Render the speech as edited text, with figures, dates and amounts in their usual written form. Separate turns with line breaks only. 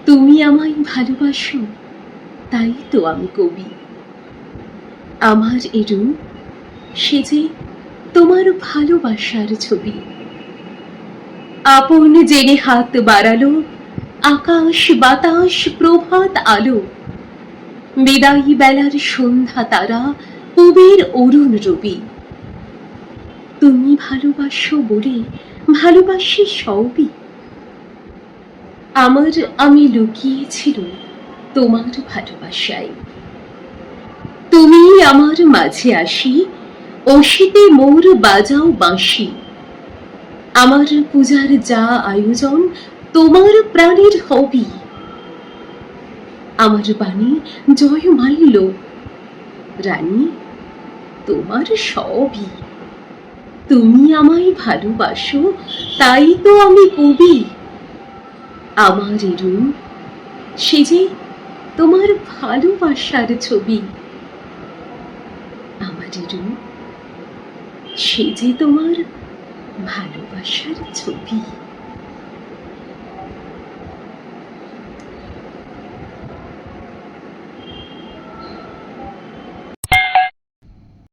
তুমি আমায় ভালোবাসো, তাই তো আমি কবি। আমার এ রূপ, সে যে তোমার ভালোবাসার ছবি। আপন জেনে হাত বাড়ালো, আকাশ বাতাস প্রভাত আলো, বিদায়ী বেলার সন্ধ্যা তারা, পুবের অরুণ রবি। তুমি ভালোবাসো বলে ভালোবাসি সবই। আমার আমি লুকিয়েছিল তোমার ভালোবাসায়। তুমি আমার মাঝে আসি, অসিতে মোর বাজাও বাঁশি। আমার পূজার যা আয়োজন, তোমার প্রাণের হবি। আমার বাণী জয় মাল্য, রানী তোমার সবই। তুমি আমায় ভালোবাসো, তাই তো আমি কবি। আমার এ রূপ, সে যে তোমার ভালোবাসার ছবি। আমার এ রূপ, সে যে তোমার ভালোবাসার ছবি।